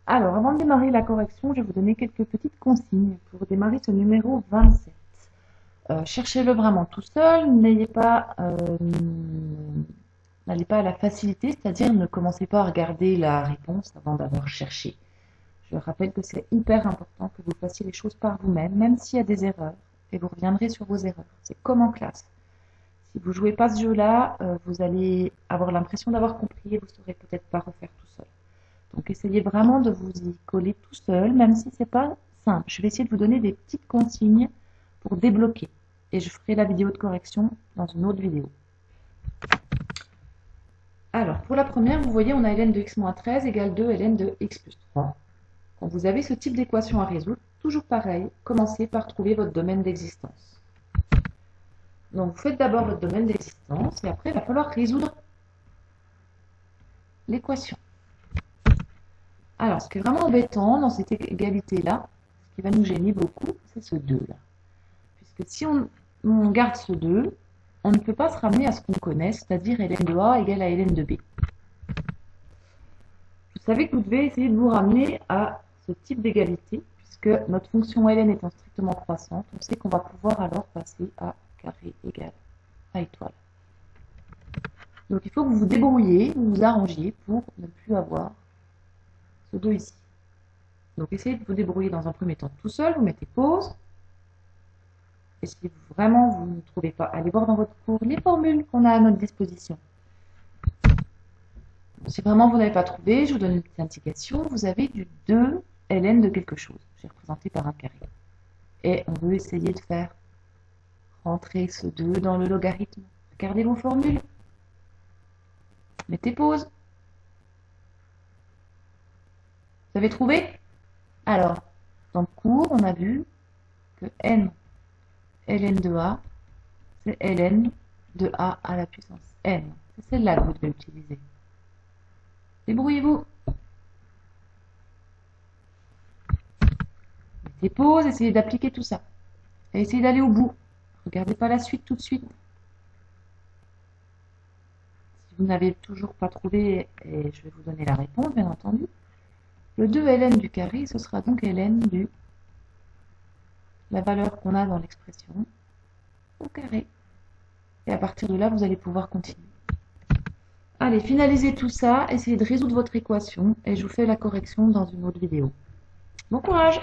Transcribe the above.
Alors, avant de démarrer la correction, je vais vous donner quelques petites consignes pour démarrer ce numéro 27. Cherchez-le vraiment tout seul, n'allez pas à la facilité, c'est-à-dire ne commencez pas à regarder la réponse avant d'avoir cherché. Je rappelle que c'est hyper important que vous fassiez les choses par vous-même, même s'il y a des erreurs, et vous reviendrez sur vos erreurs. C'est comme en classe. Si vous jouez pas ce jeu-là, vous allez avoir l'impression d'avoir compris et vous ne saurez peut-être pas refaire tout seul. Donc essayez vraiment de vous y coller tout seul, même si c'est pas simple. Je vais essayer de vous donner des petites consignes pour débloquer. Et je ferai la vidéo de correction dans une autre vidéo. Alors, pour la première, vous voyez, on a ln de x-13 égale 2 ln de x plus 3. Quand vous avez ce type d'équation à résoudre, toujours pareil, commencez par trouver votre domaine d'existence. Donc, vous faites d'abord votre domaine d'existence et après, il va falloir résoudre l'équation. Alors, ce qui est vraiment embêtant dans cette égalité-là, ce qui va nous gêner beaucoup, c'est ce 2-là. Puisque si on garde ce 2, on ne peut pas se ramener à ce qu'on connaît, c'est-à-dire ln de A égale à ln de B. Vous savez que vous devez essayer de vous ramener à ce type d'égalité, puisque notre fonction ln étant strictement croissante, on sait qu'on va pouvoir alors passer à carré égale à étoile. Donc il faut que vous vous débrouillez, vous vous arrangiez pour ne plus avoir ce 2 ici. Donc essayez de vous débrouiller dans un premier temps tout seul, vous mettez pause. Et si vraiment vous ne trouvez pas, allez voir dans votre cours les formules qu'on a à notre disposition. Si vraiment vous n'avez pas trouvé, je vous donne une petite indication, vous avez du 2 ln de quelque chose. J'ai représenté par un carré. Et on veut essayer de faire rentrer ce 2 dans le logarithme. Regardez vos formules. Mettez pause. Vous avez trouvé? Alors, dans le cours, on a vu que n ln de a, c'est ln de a à la puissance n. C'est celle-là que vous devez utiliser. Débrouillez-vous. Mettez pause, essayez d'appliquer tout ça. Et essayez d'aller au bout. Regardez pas la suite tout de suite. Si vous n'avez toujours pas trouvé, et je vais vous donner la réponse, bien entendu, le 2 ln du carré, ce sera donc ln du la valeur qu'on a dans l'expression au carré. Et à partir de là, vous allez pouvoir continuer. Allez, finalisez tout ça, essayez de résoudre votre équation et je vous fais la correction dans une autre vidéo. Bon courage!